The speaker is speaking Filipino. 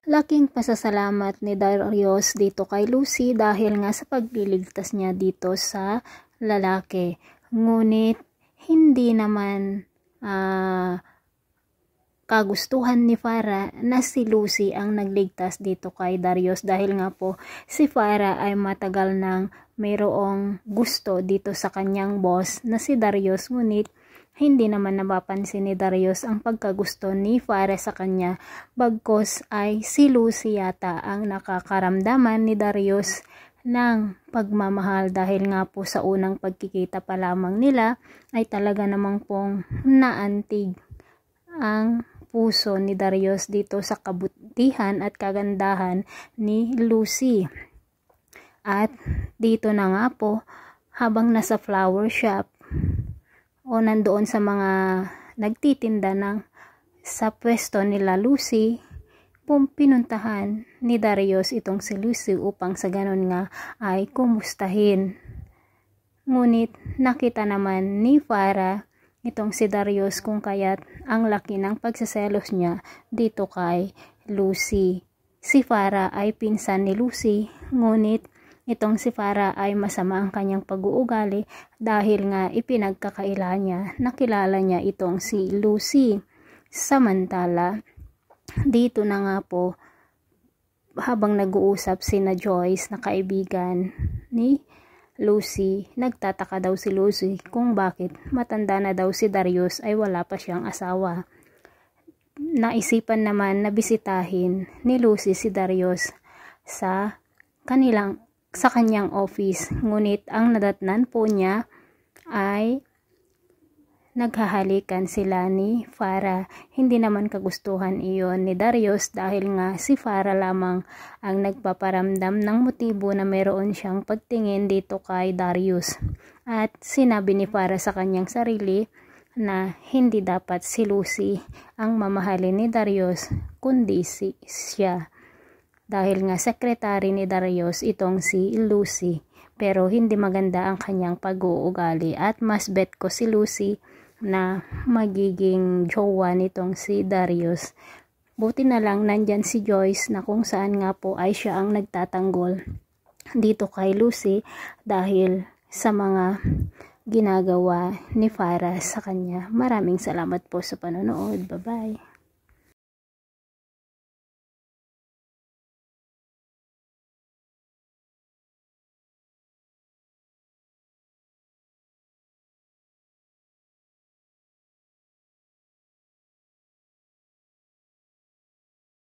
Laking pasasalamat ni Darius dito kay Lucy dahil nga sa pagliligtas niya dito sa lalaki. Ngunit hindi naman kagustuhan ni Farah na si Lucy ang nagligtas dito kay Darius dahil nga po si Farah ay matagal nang mayroong gusto dito sa kanyang boss na si Darius, ngunit hindi naman napapansin ni Darius ang pagkagusto ni Farah sa kanya, bagkos ay si Lucy yata ang nakakaramdaman ni Darius ng pagmamahal dahil nga po sa unang pagkikita pa lamang nila ay talaga namang pong naantig ang puso ni Darius dito sa kabutihan at kagandahan ni Lucy. At dito na nga po, habang nasa flower shop o nandoon sa mga nagtitinda sa pwesto nila Lucy, pinuntahan ni Darius itong si Lucy upang sa ganon nga ay kumustahin. Ngunit nakita naman ni Farah itong si Darius kung kaya't ang laki ng pagsaselos niya dito kay Lucy. Si Farah ay pinsan ni Lucy, ngunit itong si Farah ay masama ang kanyang pag-uugali dahil nga ipinagkakaila niya, nakilala niya itong si Lucy. Samantala, dito na nga po, habang nag-uusap sina Joyce na kaibigan ni Lucy, nagtataka daw si Lucy kung bakit matanda na daw si Darius ay wala pa siyang asawa. Naisipan naman na bisitahin ni Lucy si Darius sa kanyang office, ngunit ang nadatnan po niya ay naghahalikan sila ni Farah. Hindi naman kagustuhan iyon ni Darius dahil nga si Farah lamang ang nagpaparamdam ng motibo na meron siyang pagtingin dito kay Darius. At sinabi ni Farah sa kanyang sarili na hindi dapat si Lucy ang mamahalin ni Darius kundi siya. Dahil nga sekretary ni Darius itong si Lucy, pero hindi maganda ang kanyang pag-uugali at mas bet ko si Lucy na magiging jowa nitong si Darius. Buti na lang nandyan si Joyce na kung saan nga po ay siya ang nagtatanggol dito kay Lucy dahil sa mga ginagawa ni Farah sa kanya. Maraming salamat po sa panonood. Bye-bye.